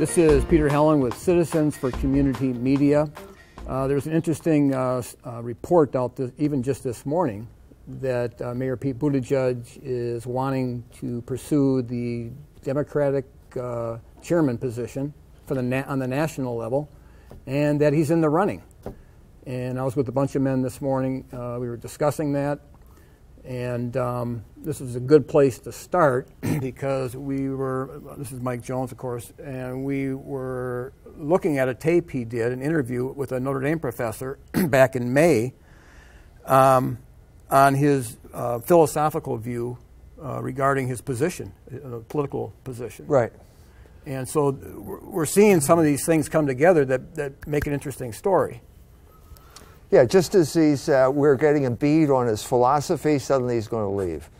This is Peter Helland with Citizens for Community Media. There's an interesting report out even just this morning that Mayor Pete Buttigieg is wanting to pursue the Democratic chairman position for on the national level, and that he's in the running. And I was with a bunch of men this morning. We were discussing that, and this is a good place to start because this is Mike Jones, of course, and we were looking at a tape he did, an interview with a Notre Dame professor back in May on his philosophical view regarding his position, political position. Right. And so we're seeing some of these things come together that make an interesting story. Yeah, just as we're getting a bead on his philosophy, suddenly he's going to leave.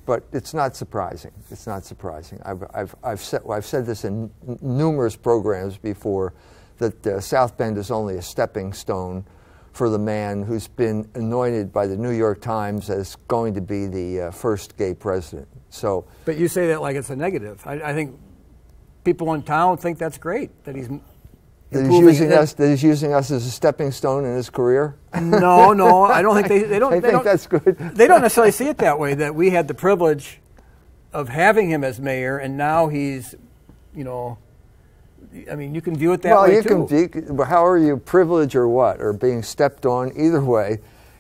But it's not surprising. It's not surprising. I've said this in numerous programs before, that South Bend is only a stepping stone for the man who's been anointed by the New York Times as going to be the first gay president. So, but you say that like it's a negative. I think people in town think that's great, that he's using us as a stepping stone in his career. No, I don't think they don't. They think that's good. They don't necessarily see it that way. That we had the privilege of having him as mayor, and now he's, I mean, you can view it that way too. Well, how are you privileged or what, or being stepped on? Either way,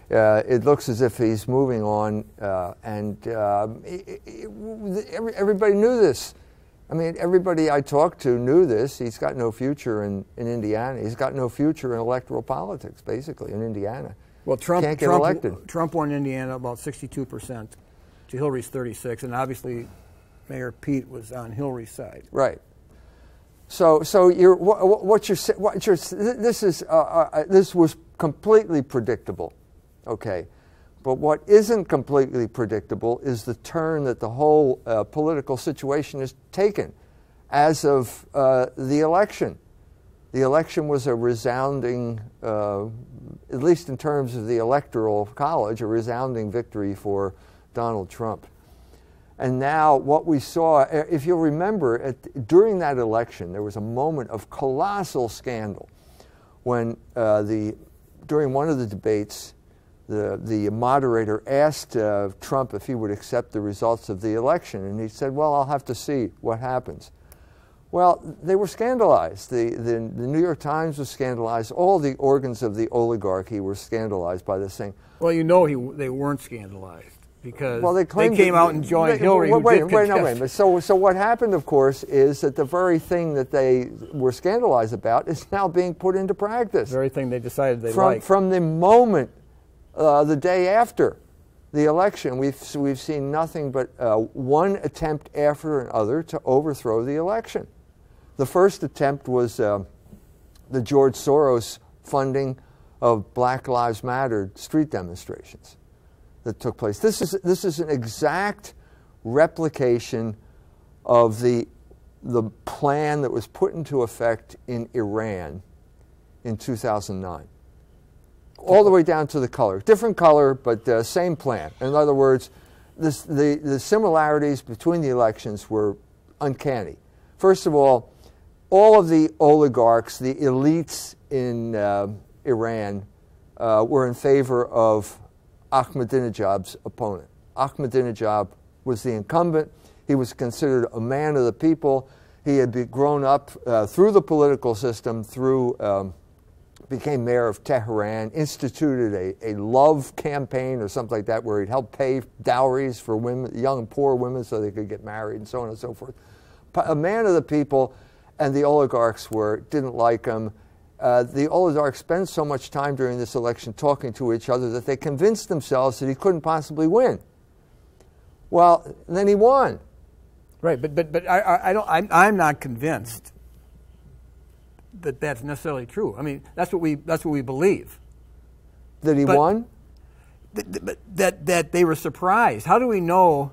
it looks as if he's moving on, and everybody knew this. I mean, everybody I talked to knew this. He's got no future in Indiana. He's got no future in electoral politics, basically, in Indiana. Well, Can't get elected. Trump won Indiana about 62% to Hillary's 36%, and obviously Mayor Pete was on Hillary's side. Right. So this was completely predictable, okay. But what isn't completely predictable is the turn that the whole political situation has taken as of the election. The election was a resounding, at least in terms of the Electoral College, a resounding victory for Donald Trump. And now what we saw, if you'll remember, during that election, there was a moment of colossal scandal when during one of the debates, the moderator asked Trump if he would accept the results of the election, and he said, well, I'll have to see what happens. Well, they were scandalized. The New York Times was scandalized. All the organs of the oligarchy were scandalized by this thing. Well, they weren't scandalized because they came out and joined Hillary. Wait a minute. So what happened, of course, is that the very thing that they were scandalized about is now being put into practice. The very thing they decided they liked. From the moment the day after the election, we've seen nothing but one attempt after another to overthrow the election. The first attempt was the George Soros funding of Black Lives Matter street demonstrations that took place. This is an exact replication of the plan that was put into effect in Iran in 2009. All the way down to the color. Different color, but same plan. In other words, the similarities between the elections were uncanny. First of all of the oligarchs, the elites in Iran, were in favor of Ahmadinejad's opponent. Ahmadinejad was the incumbent. He was considered a man of the people. He had grown up through the political system, became mayor of Tehran, instituted a love campaign or something like that where he'd help pay dowries for women, young and poor women, so they could get married and so on and so forth. A man of the people, and the oligarchs didn't like him. The oligarchs spent so much time during this election talking to each other that they convinced themselves that he couldn't possibly win. Well, then he won. Right, but I'm not convinced that that's necessarily true. I mean, that's what we believe. That he won? That they were surprised. How do we know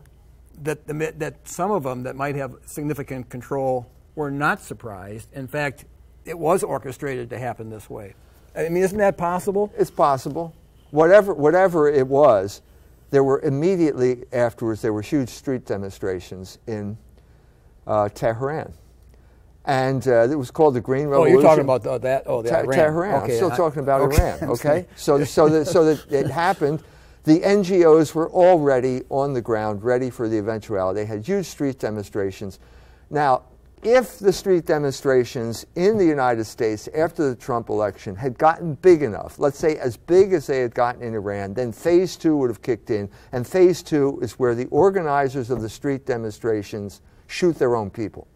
that some of them that might have significant control were not surprised? In fact, it was orchestrated to happen this way. I mean, isn't that possible? It's possible. Whatever it was, there were immediately afterwards, there were huge street demonstrations in Tehran. And it was called the Green Oh, Revolution. you're talking about that? Oh, the Iran. Tehran. Okay, I'm still talking about okay. Iran. Okay, so that it happened. The NGOs were already on the ground, ready for the eventuality. They had huge street demonstrations. Now, if the street demonstrations in the United States after the Trump election had gotten big enough, let's say as big as they had gotten in Iran, then phase 2 would have kicked in. And phase 2 is where the organizers of the street demonstrations shoot their own people.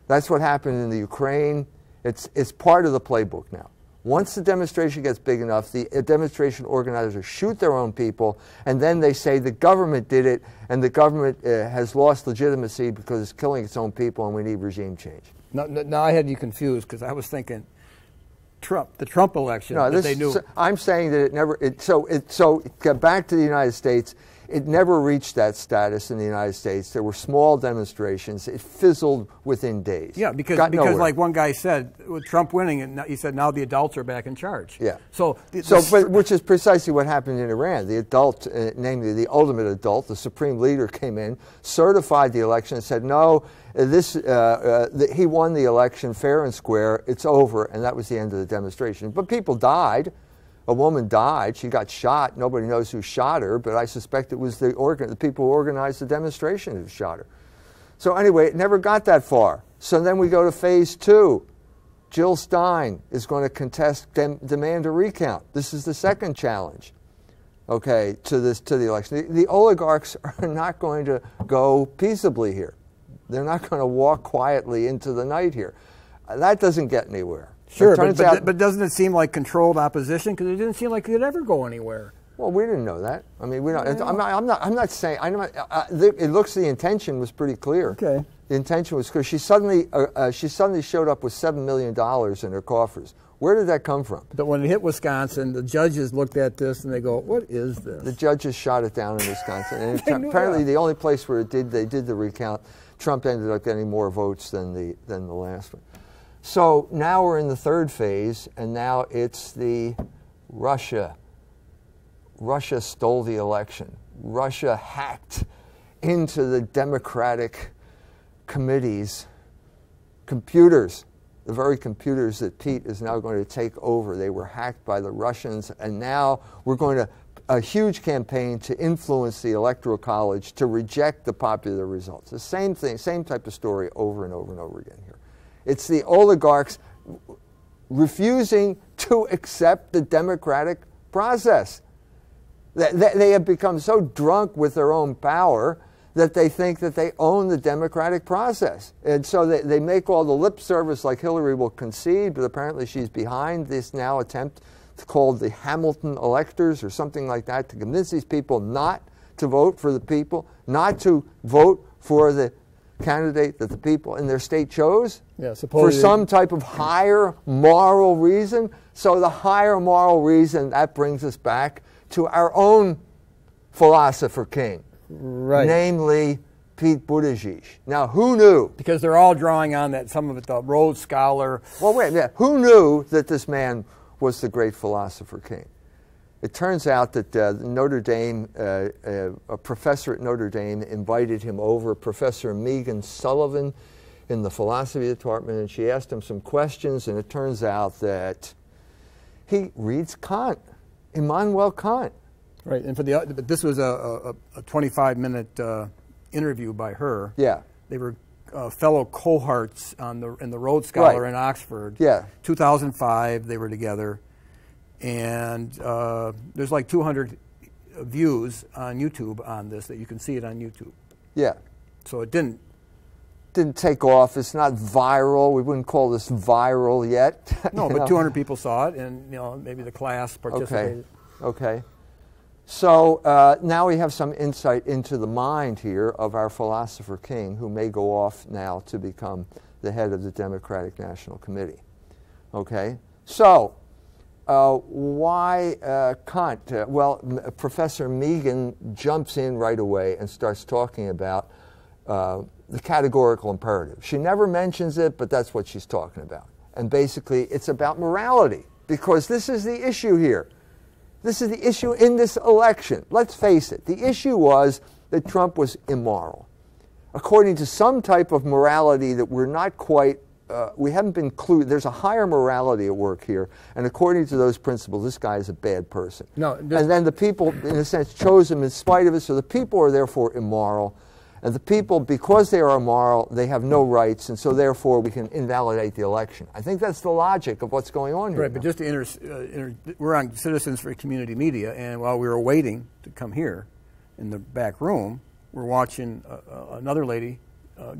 That's what happened in the Ukraine. It's part of the playbook now. Once the demonstration gets big enough, the demonstration organizers shoot their own people, and then they say the government did it, and the government has lost legitimacy because it's killing its own people, and we need regime change. Now I had you confused because I was thinking the Trump election. No, that they knew. I'm saying that it never. So get back to the United States. It never reached that status in the United States. There were small demonstrations. It fizzled within days. Yeah, because nowhere. like one guy said, with Trump winning, and he said now the adults are back in charge. Yeah. But which is precisely what happened in Iran. The adult, namely the ultimate adult, the supreme leader, came in, certified the election, and said, no, he won the election fair and square. It's over, and that was the end of the demonstration. But people died. A woman died. She got shot. Nobody knows who shot her, but I suspect it was the people who organized the demonstration who shot her. So anyway, it never got that far. So then we go to phase 2. Jill Stein is going to contest, demand a recount. This is the second challenge, okay, to the election. The oligarchs are not going to go peaceably here. They're not going to walk quietly into the night here. That doesn't get anywhere. Sure, but doesn't it seem like controlled opposition? Because it didn't seem like it could ever go anywhere. Well, we didn't know that. I mean, we don't. Yeah. I'm not saying. It looks the intention was pretty clear. Okay. The intention was because she suddenly showed up with $7 million in her coffers. Where did that come from? But when it hit Wisconsin, the judges looked at this and they go, "What is this?" The judges shot it down in Wisconsin, and apparently the only place where they did the recount, Trump ended up getting more votes than the last one. So now we're in the third phase, and now it's the Russia. Russia stole the election. Russia hacked into the Democratic committees, computers, the very computers that Pete is now going to take over. They were hacked by the Russians, and now we're going to a huge campaign to influence the Electoral College to reject the popular results. The same thing, same type of story over and over and over again here. It's the oligarchs refusing to accept the democratic process. They have become so drunk with their own power that they think that they own the democratic process. And so they make all the lip service like Hillary will concede, but apparently she's behind this now attempt called the Hamilton electors or something like that to convince these people not to vote for the people, not to vote for the candidate that the people in their state chose, for some type of higher moral reason. So the higher moral reason, that brings us back to our own philosopher king, namely Pete Buttigieg. Now, who knew? Because they're all drawing on that, some of it, the Rhodes Scholar. Well, wait, yeah. Who knew that this man was the great philosopher king? It turns out that Notre Dame, a professor at Notre Dame invited him over, Professor Meghan Sullivan in the philosophy department, and she asked him some questions, and it turns out that he reads Kant, Immanuel Kant. Right, and but this was a 25-minute interview by her. Yeah. They were fellow cohorts in the Rhodes Scholar in Oxford. Yeah. 2005, they were together. And there's like 200 views on YouTube on this, that you can see it on YouTube. Yeah. So it didn't take off. It's not viral. We wouldn't call this viral yet. No, but 200 people saw it, and maybe the class participated. Okay. So now we have some insight into the mind here of our philosopher king, who may go off now to become the head of the Democratic National Committee. Okay. So why Kant? Well, Professor Meghan jumps in right away and starts talking about the categorical imperative. She never mentions it, but that's what she's talking about. And basically, it's about morality, because this is the issue here. This is the issue in this election. Let's face it. The issue was that Trump was immoral, according to some type of morality that we're not quite been clued. There's a higher morality at work here, and according to those principles, this guy is a bad person. No, and then the people, in a sense, chose him in spite of it. So the people are therefore immoral, and the people, because they are immoral, they have no rights, and so therefore we can invalidate the election. I think that's the logic of what's going on here. Right, but just to we're on Citizens for Community Media, and while we were waiting to come here in the back room, we're watching another lady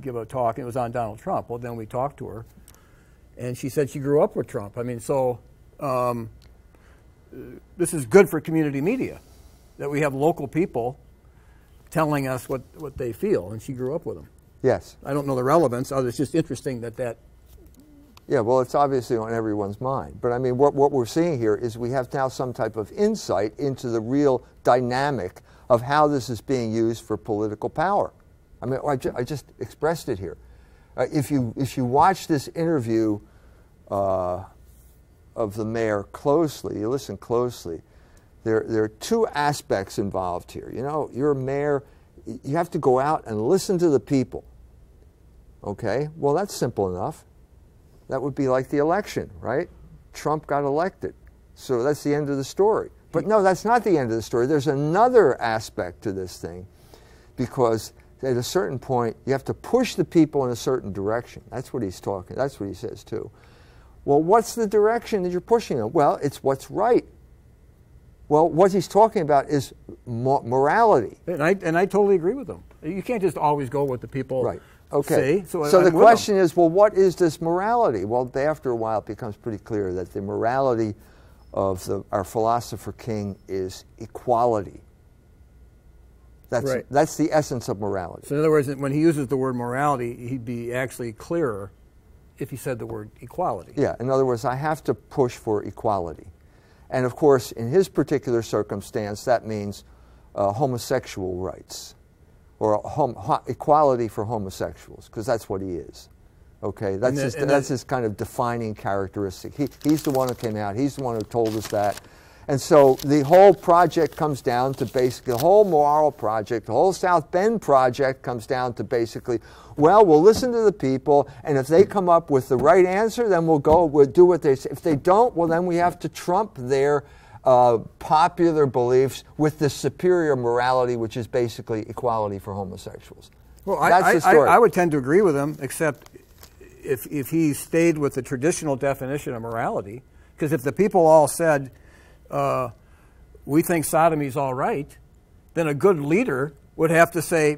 give a talk, and it was on Donald Trump. Well, then we talked to her, and she said she grew up with Trump. I mean, so this is good for community media, that we have local people telling us what they feel, and she grew up with them. Yes. I don't know the relevance. It's just interesting that... Yeah, well, it's obviously on everyone's mind. But I mean, what we're seeing here is we have now some type of insight into the real dynamic of how this is being used for political power. I mean, I just expressed it here. If you watch this interview of the mayor closely, you listen closely, there are two aspects involved here. You know, you're a mayor, you have to go out and listen to the people. Okay? Well, that's simple enough. That would be like the election, right? Trump got elected. So that's the end of the story. But no, that's not the end of the story. There's another aspect to this thing, because at a certain point, you have to push the people in a certain direction. That's what he's talking. That's what he says too. Well, what's the direction that you're pushing them? Well, it's what's right. Well, what he's talking about is morality. And I totally agree with him. You can't just always go with the people right. Okay. say. So the question is, well, what is this morality? Well, after a while, it becomes pretty clear that the morality of our philosopher King is equality. That's the essence of morality. So in other words, when he uses the word morality, he'd be actually clearer if he said the word equality. Yeah, in other words, I have to push for equality. And of course, in his particular circumstance, that means homosexual rights, or equality for homosexuals, because that's what he is. Okay, that's his kind of defining characteristic. He's the one who came out. He's the one who told us that. And so the whole project comes down to basically, the whole moral project, the whole South Bend project comes down to basically, well, we'll listen to the people, and if they come up with the right answer, then we'll do what they say. If they don't, well, then we have to trump their popular beliefs with the superior morality, which is basically equality for homosexuals. Well, that's the story. I would tend to agree with him, except if he stayed with the traditional definition of morality, because if the people all said, we think sodomy's all right, then a good leader would have to say,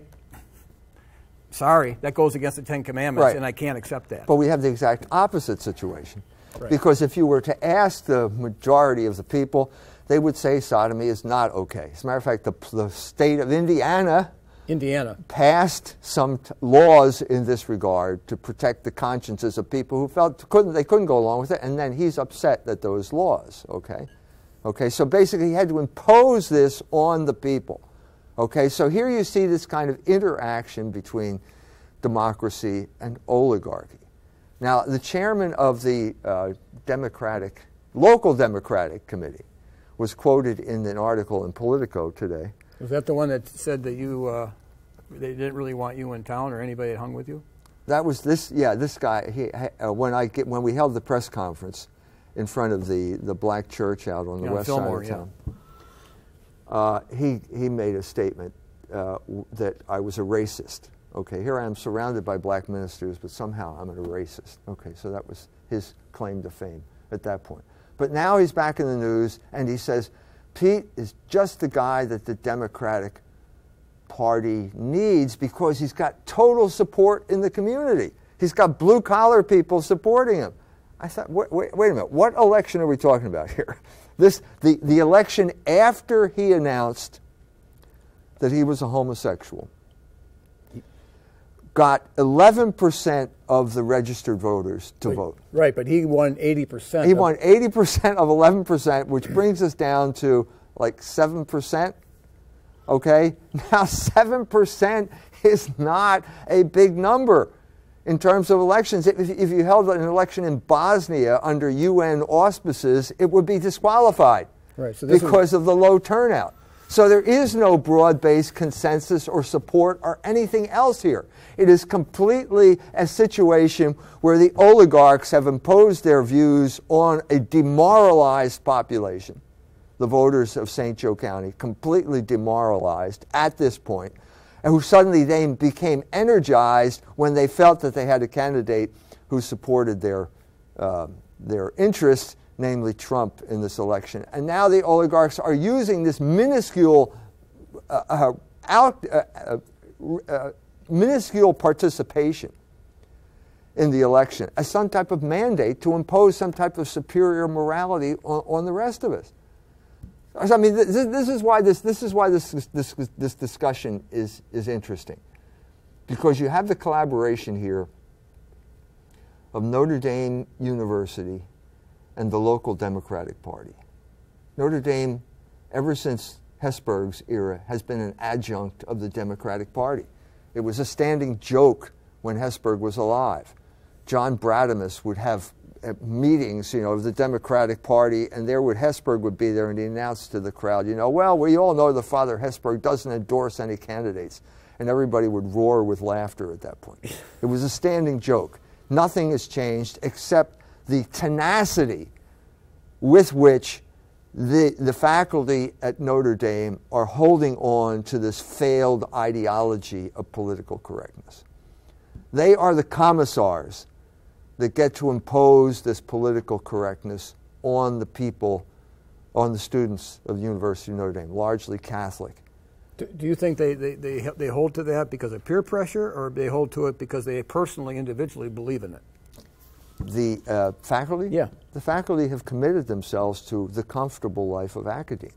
sorry, that goes against the Ten Commandments, right. And I can't accept that. But we have the exact opposite situation. Right. Because if you were to ask the majority of the people, they would say sodomy is not okay. As a matter of fact, the state of Indiana passed some laws in this regard to protect the consciences of people who felt they couldn't go along with it, and then he's upset at those laws, okay? Okay, so basically he had to impose this on the people. Okay, so here you see this kind of interaction between democracy and oligarchy. Now, the chairman of the local Democratic Committee was quoted in an article in Politico today. Was that the one that said that they didn't really want you in town or anybody that hung with you? That was this guy. When we held the press conference in front of the black church out on the west side of town, he made a statement that I was a racist. Okay, here I am surrounded by black ministers, but somehow I'm a racist. Okay, so that was his claim to fame at that point. But now he's back in the news, and he says, Pete is just the guy that the Democratic Party needs because he's got total support in the community. He's got blue-collar people supporting him. I thought, wait a minute, what election are we talking about here? The election after he announced that he was a homosexual got 11% of the registered voters to vote. Right, but he won 80%. He won 80% of 11%, which brings us down to like 7%. Okay? Now, 7% is not a big number in terms of elections. If you held an election in Bosnia under UN auspices, it would be disqualified because of the low turnout. So there is no broad-based consensus or support or anything else here. It is completely a situation where the oligarchs have imposed their views on a demoralized population, the voters of St. Joe County, completely demoralized at this point, and who suddenly then became energized when they felt that they had a candidate who supported their interests, namely Trump, in this election. And now the oligarchs are using this minuscule minuscule participation in the election as some type of mandate to impose some type of superior morality on the rest of us. I mean, this is why this discussion is interesting, because you have the collaboration here of Notre Dame University and the local Democratic Party. Notre Dame, ever since Hesburgh's era, has been an adjunct of the Democratic Party. It was a standing joke when Hesburgh was alive. John Bradamus would have meetings, of the Democratic Party, and Hesburgh would be there, and he announced to the crowd, well, we all know the Father Hesburgh doesn't endorse any candidates. And everybody would roar with laughter at that point. It was a standing joke. Nothing has changed except the tenacity with which the faculty at Notre Dame are holding on to this failed ideology of political correctness. They are the commissars that get to impose this political correctness on the people, on the students of the University of Notre Dame, largely Catholic. Do you think they hold to that because of peer pressure, or they hold to it because they personally, individually believe in it? The faculty? Yeah. The faculty have committed themselves to the comfortable life of academia.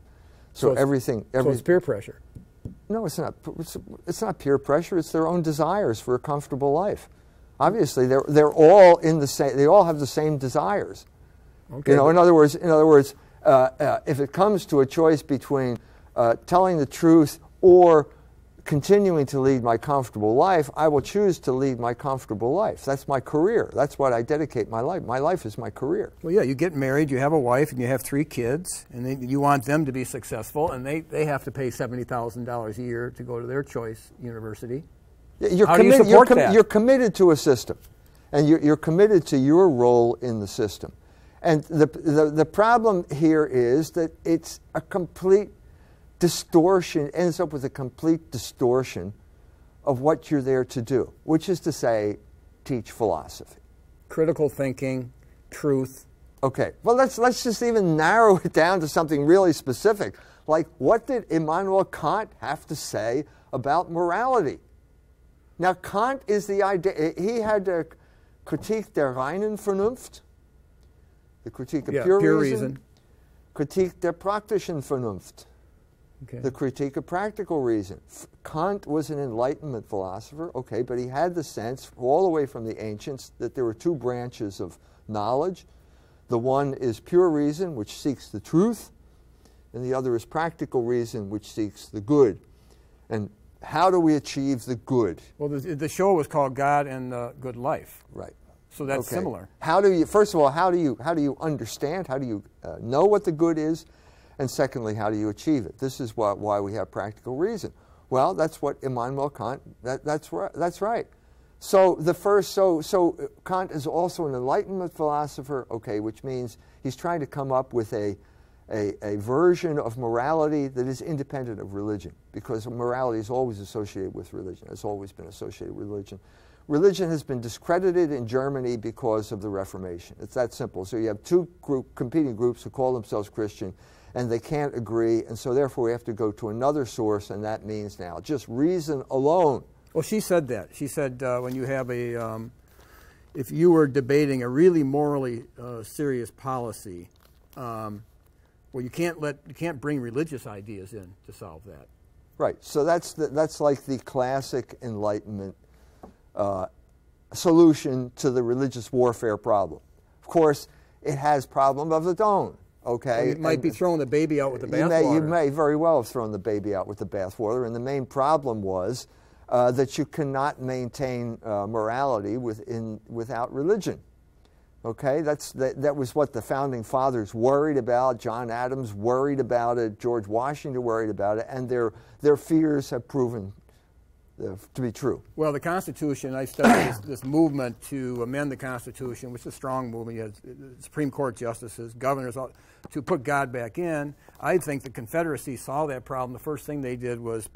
So it's peer pressure. No, it's not. It's not peer pressure. It's their own desires for a comfortable life. Obviously, they're all in the same. They all have the same desires. Okay. In other words, if it comes to a choice between telling the truth or continuing to lead my comfortable life, I will choose to lead my comfortable life. That's my career. That's what I dedicate my life. My life is my career. Well, yeah, you get married, you have a wife, and you have 3 kids, and you want them to be successful, and they have to pay $70,000 a year to go to their choice university. How do you support that? You're committed to a system, and you're committed to your role in the system. And the problem here is that it's a complete distortion, ends up with a complete distortion of what you're there to do, which is to say, teach philosophy. Critical thinking, truth. Okay, well, let's just even narrow it down to something really specific. Like, what did Immanuel Kant have to say about morality? Now, Kant is the idea, he had a Kritik der reinen Vernunft, the critique of pure reason, Kritik der praktischen Vernunft, the critique of practical reason. Kant was an Enlightenment philosopher, okay, but he had the sense all the way from the ancients that there were 2 branches of knowledge. The one is pure reason, which seeks the truth, and the other is practical reason, which seeks the good. And how do we achieve the good? Well, the show was called God and the Good Life. Right. So that's similar. How do you, first of all, how do you understand, how do you know what the good is? And secondly, how do you achieve it? This is why we have practical reason. Well, that's what Immanuel Kant, that's right. So so Kant is also an Enlightenment philosopher, okay, which means he's trying to come up with a version of morality that is independent of religion, because morality is always associated with religion. It's always been associated with religion. Religion has been discredited in Germany because of the Reformation. It's that simple. So you have 2 competing groups who call themselves Christian, and they can't agree, and so therefore we have to go to another source, and that means now just reason alone. Well, she said that. She said when you have if you were debating a really morally serious policy, well, you can't bring religious ideas in to solve that. Right. So that's like the classic Enlightenment solution to the religious warfare problem. Of course, it has problem of its own. Okay. Well, you might be throwing the baby out with the bathwater. You may very well have thrown the baby out with the bathwater, and the main problem was that you cannot maintain morality without religion. Okay, that was what the founding fathers worried about. John Adams worried about it. George Washington worried about it, and their fears have proven to be true. Well, the Constitution, I studied this movement to amend the Constitution, which is a strong movement. You had Supreme Court justices, governors, to put God back in. I think the Confederacy saw that problem. The first thing they did was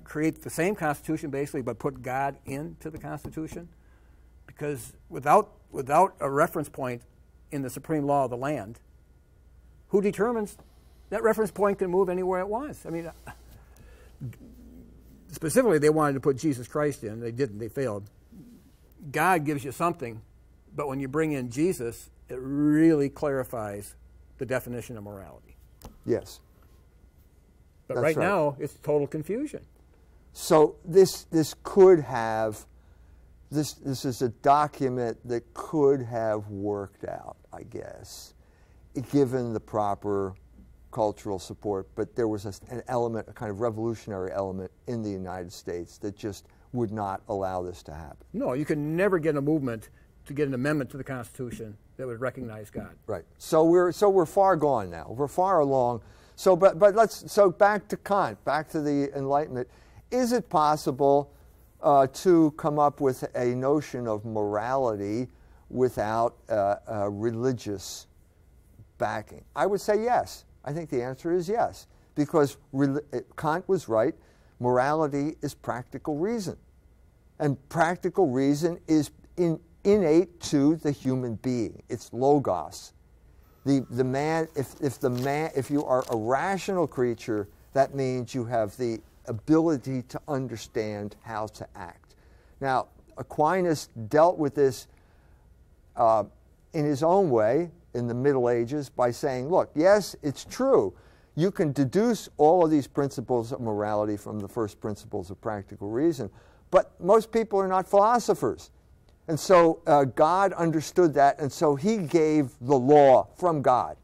create the same Constitution basically, but put God into the Constitution. Because without a reference point in the supreme law of the land, who determines that reference point can move anywhere it wants? I mean, specifically, they wanted to put Jesus Christ in. They didn't. They failed. God gives you something, but when you bring in Jesus, it really clarifies the definition of morality. Yes. But right now, it's total confusion. So this could have... This is a document that could have worked out, I guess, given the proper cultural support. But there was an element, a kind of revolutionary element in the United States that just would not allow this to happen. No, you can never get a movement to get an amendment to the Constitution that would recognize God. Right. So we're far gone now. We're far along. So back to Kant, back to the Enlightenment. Is it possible to come up with a notion of morality without religious backing? I would say yes. I think the answer is yes, because Kant was right. Morality is practical reason, and practical reason is innate to the human being. It's logos. The man. If you are a rational creature, that means you have the ability to understand how to act. Now, Aquinas dealt with this in his own way in the Middle Ages by saying, look, yes, it's true. You can deduce all of these principles of morality from the first principles of practical reason, but most people are not philosophers. And so God understood that, and so he gave the law from God.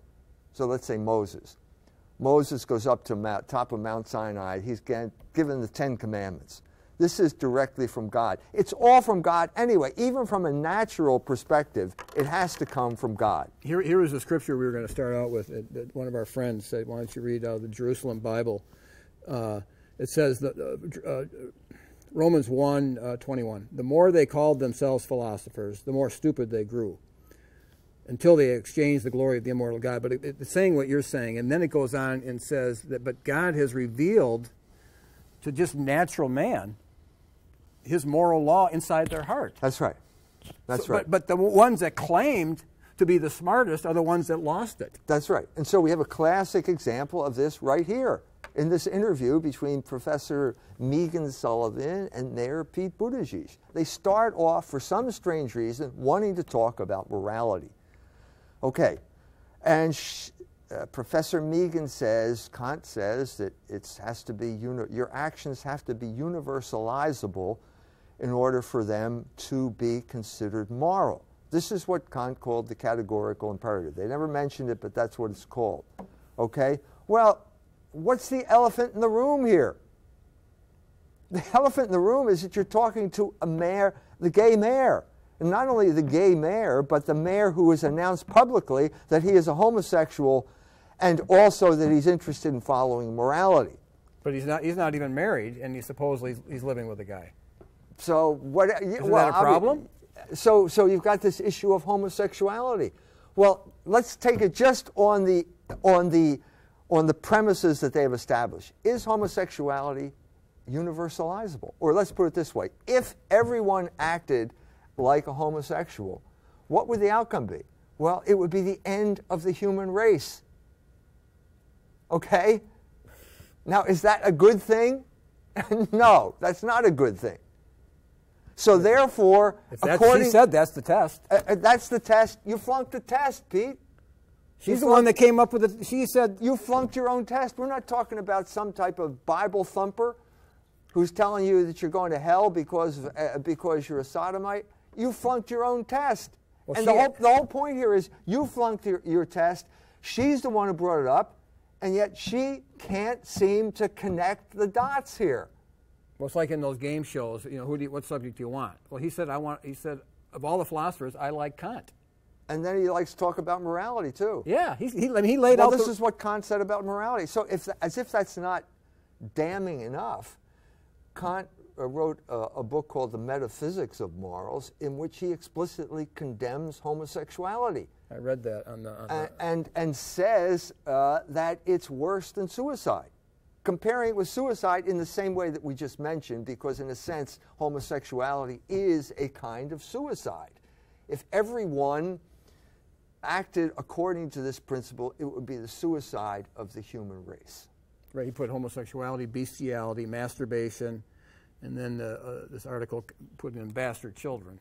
So let's say Moses. Moses goes up to top of Mount Sinai. He's given the 10 Commandments. This is directly from God. It's all from God anyway. Even from a natural perspective, it has to come from God. Here is the scripture we were going to start out with. One of our friends said, why don't you read out the Jerusalem Bible? It says, that, Romans 1:21, the more they called themselves philosophers, the more stupid they grew, until they exchanged the glory of the immortal God. But it's saying what you're saying, and then it goes on and says that, but God has revealed to just natural man his moral law inside their heart. That's right. That's right. But the ones that claimed to be the smartest are the ones that lost it. That's right. And so we have a classic example of this right here in this interview between Professor Meghan Sullivan and Mayor Pete Buttigieg. They start off, for some strange reason, wanting to talk about morality. Okay, and Professor Meghan says, Kant says that it has to be your actions have to be universalizable in order for them to be considered moral. This is what Kant called the categorical imperative. They never mentioned it, but that's what it's called. Okay, well, what's the elephant in the room here? The elephant in the room is that you're talking to a mayor, the gay mayor. And not only the gay mayor, but the mayor who has announced publicly that he is a homosexual and also that he's interested in following morality. But he's not even married, and supposedly he's living with a guy. So what? Isn't that a problem? So you've got this issue of homosexuality. Well, let's take it just on the premises that they have established. Is homosexuality universalizable? Or let's put it this way: if everyone acted like a homosexual, what would the outcome be? Well, it would be the end of the human race. Okay? Now, is that a good thing? No, that's not a good thing. So therefore, she said that's the test. That's the test. You flunked the test, Pete. She's the one that came up with it. She said, you flunked your own test. We're not talking about some type of Bible thumper who's telling you that you're going to hell because you're a sodomite. You flunked your own test. Well, and the whole point here is you flunked your test. She's the one who brought it up, and yet she can't seem to connect the dots here. Well, it's like in those game shows. You know, what subject do you want? Well, he said, of all the philosophers, I like Kant. And then he likes to talk about morality, too. Yeah, I mean, he laid out. Well, this is what Kant said about morality. So as if that's not damning enough, Kant wrote a book called The Metaphysics of Morals, in which he explicitly condemns homosexuality. I read that on the and says that it's worse than suicide, comparing it with suicide in the same way that we just mentioned, because in a sense, homosexuality is a kind of suicide. If everyone acted according to this principle, it would be the suicide of the human race. Right, he put homosexuality, bestiality, masturbation, and then this article put in bastard children.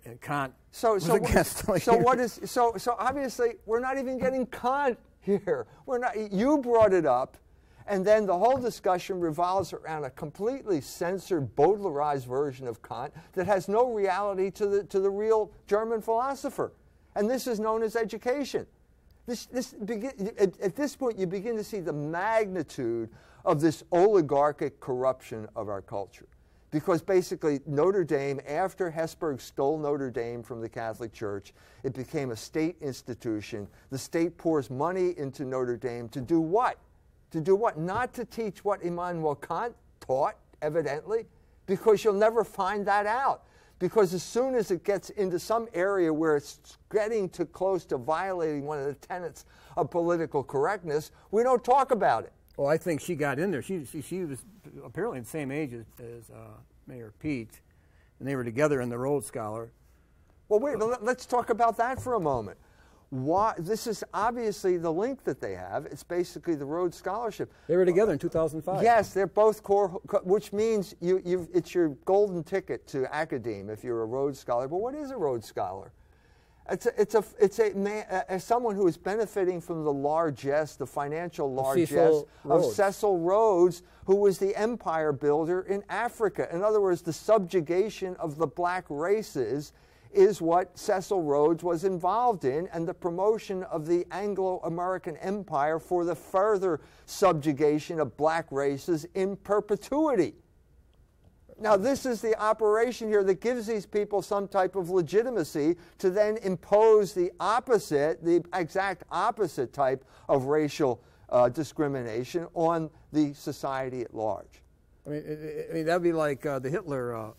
And Kant was against. So obviously we're not even getting Kant here. We're not. You brought it up, and then the whole discussion revolves around a completely censored, Baudelaireized version of Kant that has no reality to the real German philosopher. And this is known as education. At this point, you begin to see the magnitude of this oligarchic corruption of our culture. Because basically, Notre Dame, after Hesburgh stole Notre Dame from the Catholic Church, it became a state institution. The state pours money into Notre Dame to do what? To do what? Not to teach what Immanuel Kant taught, evidently, because you'll never find that out. Because as soon as it gets into some area where it's getting too close to violating one of the tenets of political correctness, we don't talk about it. Well, I think she got in there. She was apparently the same age as Mayor Pete, and they were together in the Rhodes Scholar. Well, wait, let's talk about that for a moment. Why, this is obviously the link that they have. It's basically the Rhodes Scholarship. They were together in 2005. Yes, they're both core, which means it's your golden ticket to academe if you're a Rhodes Scholar. But what is a Rhodes Scholar? It's someone who is benefiting from the largesse, the financial largesse of Cecil Rhodes, who was the empire builder in Africa. In other words, the subjugation of the black races is what Cecil Rhodes was involved in, and the promotion of the Anglo-American Empire for the further subjugation of black races in perpetuity. Now, this is the operation here that gives these people some type of legitimacy to then impose the opposite, the exact opposite type of racial discrimination on the society at large. I mean that'd be like the Hitler.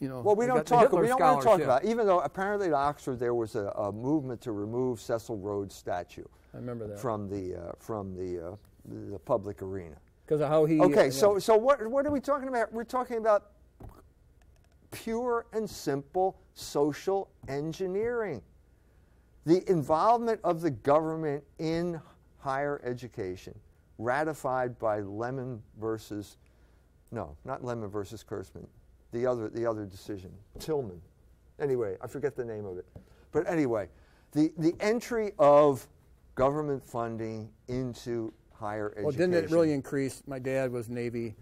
Well, we don't want to talk about it, even though apparently at Oxford there was a movement to remove Cecil Rhodes' statue. I remember that. From the public arena. Because of how he... Okay, so what are we talking about? We're talking about pure and simple social engineering. The involvement of the government in higher education, ratified by Lemon versus... No, not Lemon versus Kurtzman. The other decision, Tillman. Anyway, I forget the name of it. But anyway, the entry of government funding into higher education. Well, didn't it really increase? My dad was Navy,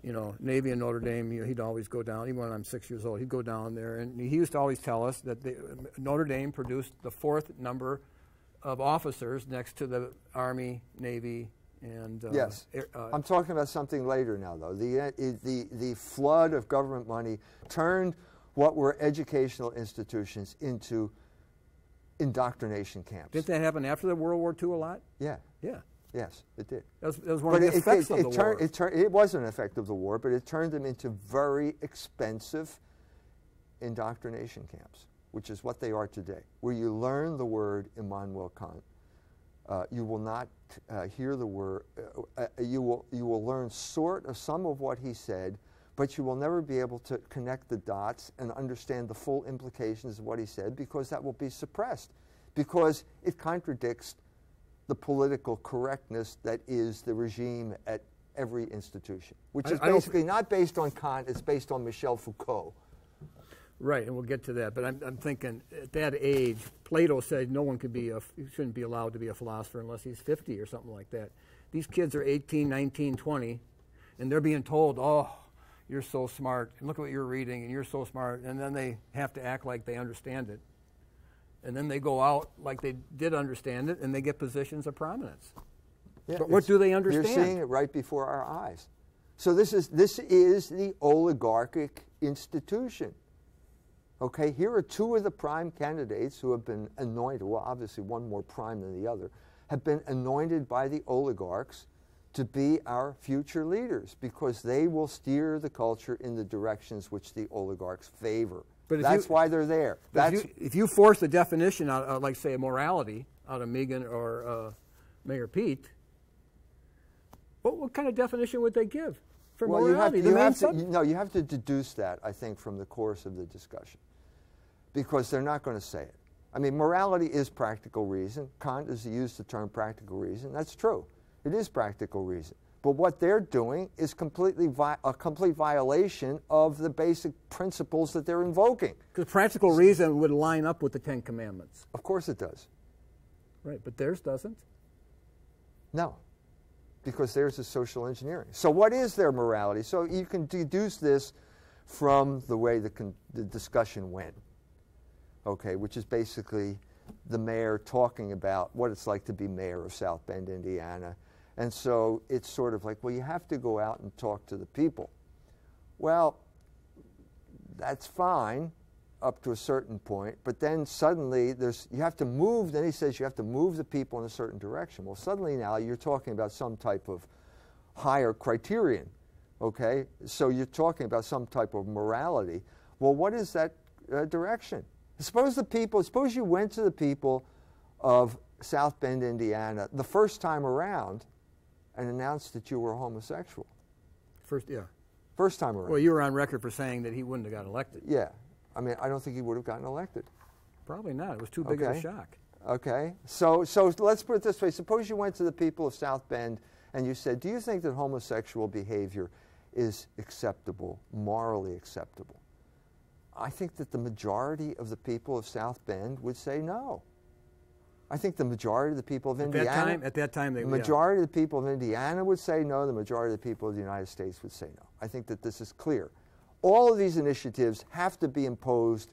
Navy and Notre Dame. He'd always go down. Even when I'm 6 years old, he'd go down there. And he used to always tell us that Notre Dame produced the fourth number of officers next to the Army, Navy, and yes, I'm talking about something later now, though. The flood of government money turned what were educational institutions into indoctrination camps. Didn't that happen after the World War II a lot? Yeah. Yeah. Yes, it did. That was one of the effects of the war. It was an effect of the war, but it turned them into very expensive indoctrination camps, which is what they are today, where you learn the word Immanuel Kant. You will not hear the word. You will learn some of what he said, but you will never be able to connect the dots and understand the full implications of what he said, because that will be suppressed, because it contradicts the political correctness that is the regime at every institution, which is basically not based on Kant. It's based on Michel Foucault. Right, and we'll get to that. But I'm thinking at that age, Plato said no one shouldn't be allowed to be a philosopher unless he's 50 or something like that. These kids are 18, 19, 20, and they're being told, oh, you're so smart, and look at what you're reading, and you're so smart, and then they have to act like they understand it. And then they go out like they did understand it, and they get positions of prominence. Yeah, but what do they understand? You're seeing it right before our eyes. So this is the oligarchic institution Okay, here are two of the prime candidates who have been anointed, well, obviously one more prime than the other, have been anointed by the oligarchs to be our future leaders because they will steer the culture in the directions which the oligarchs favor. But that's why they're there. If you force the definition out of, like, say, morality out of Meghan or Mayor Pete, what kind of definition would they give for morality? You have to deduce that, I think, from the course of the discussion, because they're not going to say it. I mean, morality is practical reason. Kant has used the term practical reason. That's true. It is practical reason. But what they're doing is a complete violation of the basic principles that they're invoking. Because practical reason would line up with the Ten Commandments. Of course it does. Right, but theirs doesn't? No, because theirs is social engineering. So what is their morality? So you can deduce this from the way the discussion went, okay, which is basically the mayor talking about what it's like to be mayor of South Bend, Indiana. And so it's sort of like, well, you have to go out and talk to the people. Well, that's fine up to a certain point, but then suddenly you have to move, then he says you have to move the people in a certain direction. Well, suddenly now you're talking about some type of higher criterion, okay? So you're talking about some type of morality. Well, what is that direction? Suppose you went to the people of South Bend, Indiana, the first time around and announced that you were homosexual. First time around. Well, you were on record for saying that he wouldn't have got elected. Yeah. I mean, I don't think he would have gotten elected. Probably not. It was too big of a shock. Okay. So let's put it this way. Suppose you went to the people of South Bend and you said, do you think that homosexual behavior is acceptable, morally acceptable? I think that the majority of the people of South Bend would say no. I think the majority of the people of Indiana... At that time, the majority of the people of Indiana would say no. The majority of the people of the United States would say no. I think that this is clear. All of these initiatives have to be imposed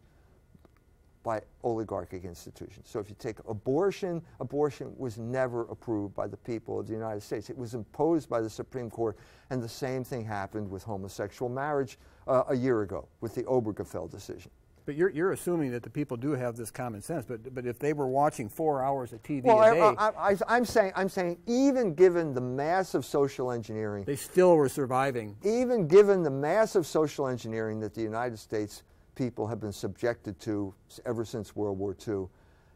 by oligarchic institutions. So if you take abortion, abortion was never approved by the people of the United States. It was imposed by the Supreme Court, and the same thing happened with homosexual marriage a year ago with the Obergefell decision. But you're assuming that the people do have this common sense. But if they were watching 4 hours of TV a day, I'm saying even given the massive social engineering, they still were surviving. Even given the massive social engineering that the United States people have been subjected to ever since World War II,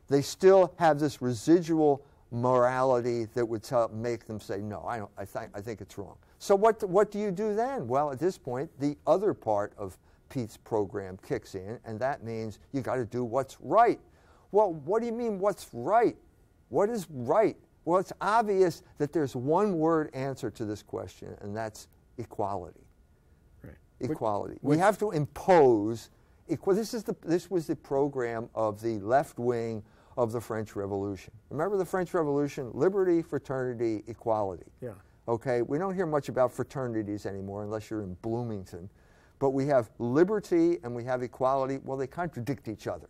they still have this residual morality that would make them say no. I think it's wrong. So what do you do then? Well, at this point, the other part of Pete's program kicks in, and that means you got to do what's right. Well, what do you mean what's right? What is right? Well, it's obvious that there's one word answer to this question, and that's equality. Right. Equality. We have to impose. This was the program of the left wing of the French Revolution. Remember the French Revolution? Liberty, fraternity, equality. Yeah. Okay. We don't hear much about fraternities anymore unless you're in Bloomington. But we have liberty and we have equality. Well, they contradict each other.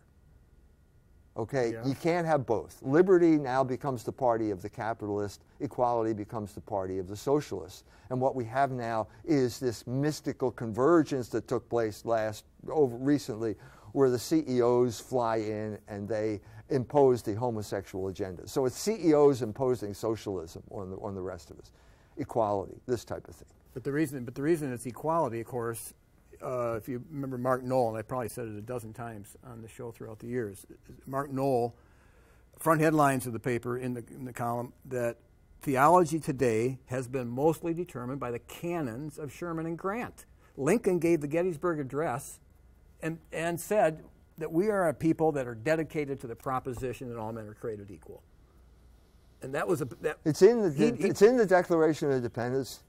Okay, yeah. You can't have both. Liberty now becomes the party of the capitalist. Equality becomes the party of the socialists. And what we have now is this mystical convergence that took place recently, where the CEOs fly in and they impose the homosexual agenda. So it's CEOs imposing socialism on the rest of us. Equality, this type of thing. But the reason it's equality, of course. If you remember Mark Knoll, and I probably said it a dozen times on the show throughout the years, Mark Knoll, front headlines of the paper in the column, that theology today has been mostly determined by the canons of Sherman and Grant. Lincoln gave the Gettysburg Address and said that we are a people that are dedicated to the proposition that all men are created equal. And that was it's in the Declaration of Independence.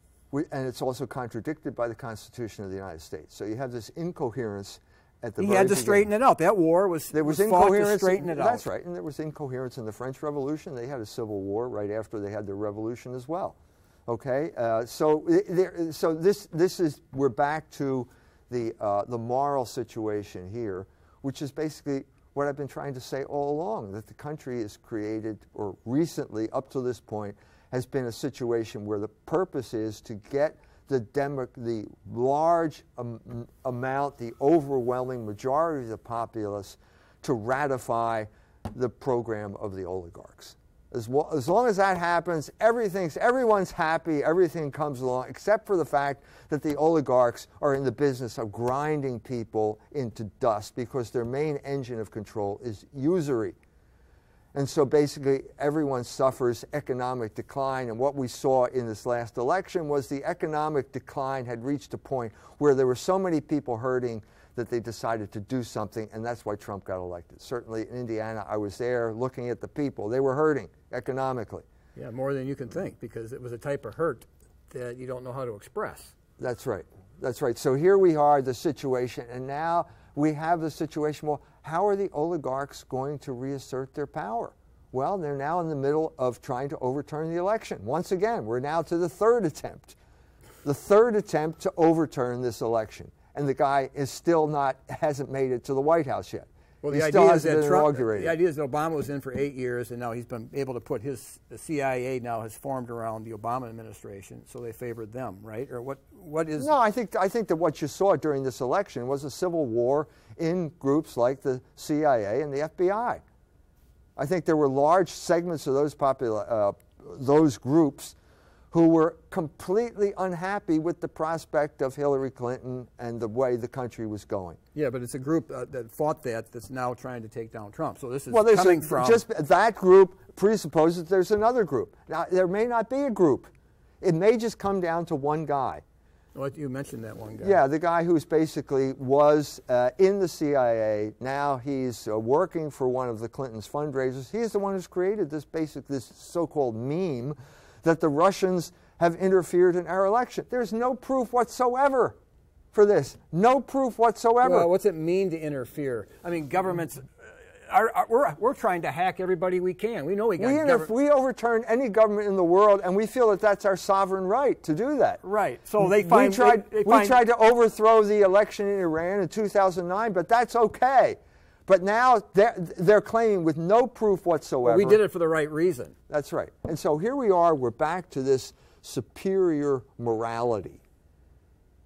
And it's also contradicted by the Constitution of the United States. So you have this incoherence at the very beginning. He had to straighten it out. That war was fought to straighten it out. That's right. And there was incoherence in the French Revolution. They had a civil war right after they had their revolution as well. Okay? We're back to the moral situation here, which is basically what I've been trying to say all along, that the country is created, or recently up to this point, has been a situation where the purpose is to get the large amount, the overwhelming majority of the populace to ratify the program of the oligarchs. As long as that happens, everyone's happy, everything comes along, except for the fact that the oligarchs are in the business of grinding people into dust because their main engine of control is usury. And so basically everyone suffers economic decline, and what we saw in this last election was the economic decline had reached a point where there were so many people hurting that they decided to do something, and that's why Trump got elected. Certainly in Indiana, I was there looking at the people. They were hurting economically. Yeah, more than you can think, because it was a type of hurt that you don't know how to express. That's right. That's right. So here we are, the situation, and now we have the situation, well, how are the oligarchs going to reassert their power? Well, they're now in the middle of trying to overturn the election. Once again, we're now to the third attempt to overturn this election. And the guy is still hasn't made it to the White House yet. Well, the idea is that Obama was in for 8 years, and now he's been able to put the CIA now has formed around the Obama administration, so they favored them, right? Or what is? No, I think that what you saw during this election was a civil war in groups like the CIA and the FBI. I think there were large segments of those groups who were completely unhappy with the prospect of Hillary Clinton and the way the country was going. Yeah, but it's a group that fought that's now trying to take down Trump. So this is coming from... Just that group presupposes there's another group. Now, there may not be a group. It may just come down to one guy. Well, you mentioned that one guy. Yeah, the guy who's basically was in the CIA. Now he's working for one of the Clintons' fundraisers. He's the one who's created this so-called meme that the Russians have interfered in our election. There's no proof whatsoever for this. No proof whatsoever. Well, what's it mean to interfere? I mean, governments, we're trying to hack everybody we can. We know we got we overturn any government in the world, and we feel that that's our sovereign right to do that. Right. So we tried to overthrow the election in Iran in 2009, but that's okay. But now they're claiming with no proof whatsoever. Well, we did it for the right reason. That's right. And so here we are. We're back to this superior morality.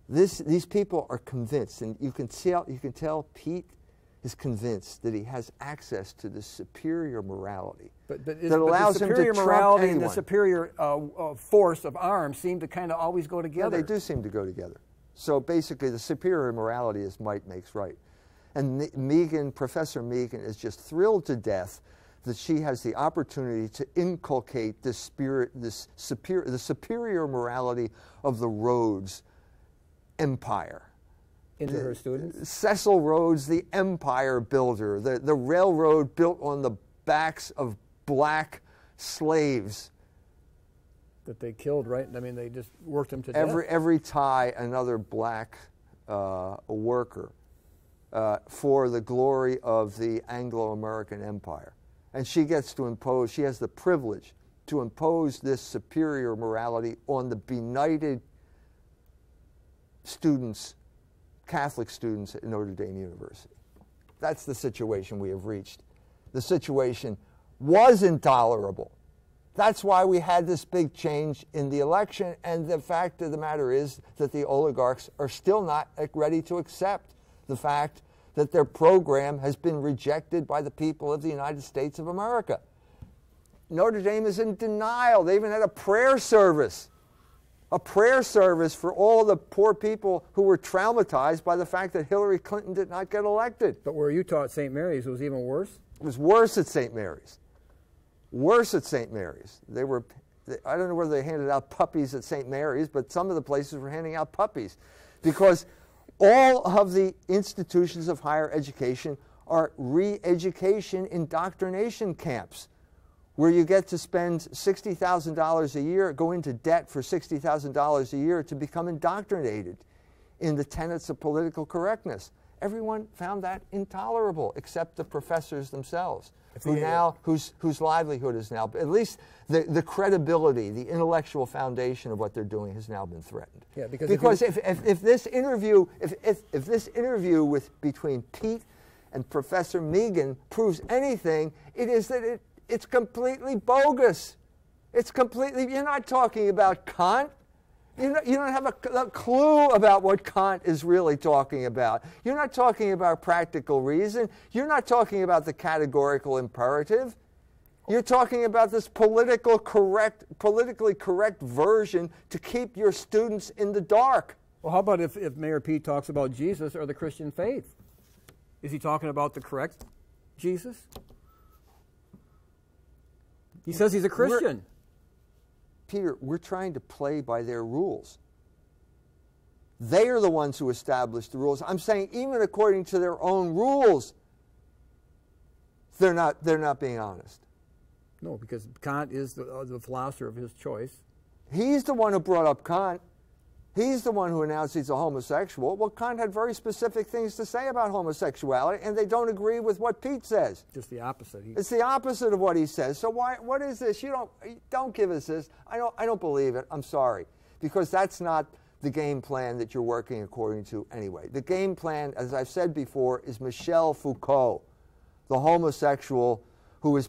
These people are convinced, and you can tell Pete is convinced that he has access to this superior morality that allows him to trump anyone. And the superior force of arms seem to kind of always go together. Yeah, they do seem to go together. So basically, the superior morality is might makes right. And Professor Meghan is just thrilled to death that she has the opportunity to inculcate this spirit, the superior morality of the Rhodes Empire. Into her students? Cecil Rhodes, the empire builder, the railroad built on the backs of black slaves. That they killed, right? I mean, they just worked them to death. Every tie, another black worker. For the glory of the Anglo-American Empire. And she gets to impose, she has the privilege to impose this superior morality on the benighted students, Catholic students at Notre Dame University. That's the situation we have reached. The situation was intolerable. That's why we had this big change in the election, and the fact of the matter is that the oligarchs are still not ready to accept the fact that their program has been rejected by the people of the United States of America. Notre Dame is in denial. They even had a prayer service for all the poor people who were traumatized by the fact that Hillary Clinton did not get elected. But where you taught at St. Mary's, it was even worse? It was worse at St. Mary's. Worse at St. Mary's. I don't know whether they handed out puppies at St. Mary's, but some of the places were handing out puppies because all of the institutions of higher education are re-education indoctrination camps where you get to spend $60,000 a year, go into debt for $60,000 a year to become indoctrinated in the tenets of political correctness. Everyone found that intolerable except the professors themselves, whose livelihood is now, at least the credibility, the intellectual foundation of what they're doing has now been threatened. Yeah, because if this interview between Pete and Professor Meghan proves anything, it is that it's completely bogus. It's completely, you're not talking about Kant. You don't have a clue about what Kant is really talking about. You're not talking about practical reason. You're not talking about the categorical imperative. You're talking about this politically correct version to keep your students in the dark. Well, how about if Mayor Pete talks about Jesus or the Christian faith? Is he talking about the correct Jesus? He says he's a Christian. Peter, we're trying to play by their rules. They are the ones who established the rules. I'm saying even according to their own rules, they're not being honest. No, because Kant is the philosopher of his choice. He's the one who brought up Kant. He's the one who announced he's a homosexual. Well, Kant had very specific things to say about homosexuality, and they don't agree with what Pete says. Just the opposite. It's the opposite of what he says. So what is this? You don't give us this. I don't believe it. I'm sorry. Because that's not the game plan that you're working according to anyway. The game plan, as I've said before, is Michel Foucault, the homosexual whose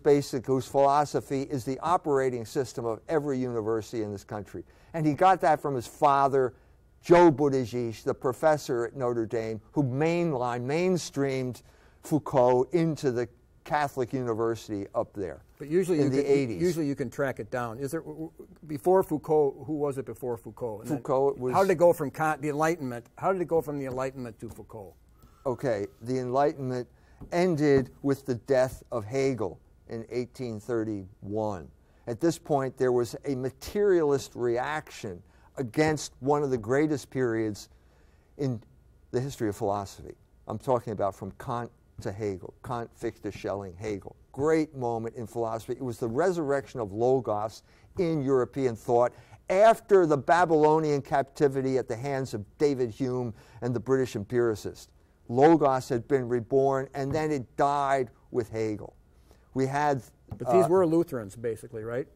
philosophy is the operating system of every university in this country. And he got that from his father, Joe Buttigieg, the professor at Notre Dame, who mainstreamed Foucault into the Catholic university up there. But usually in the 80s. Usually you can track it down. Is there before Foucault? Who was it before Foucault? And Foucault was. How did it go from Kant, the Enlightenment? How did it go from the Enlightenment to Foucault? Okay, the Enlightenment ended with the death of Hegel in 1831. At this point, there was a materialist reaction against one of the greatest periods in the history of philosophy. I'm talking about from Kant to Hegel. Kant, Fichte, Schelling, Hegel. Great moment in philosophy. It was the resurrection of Logos in European thought after the Babylonian captivity at the hands of David Hume and the British empiricists. Logos had been reborn, and then it died with Hegel. We had... But these were Lutherans, basically, right?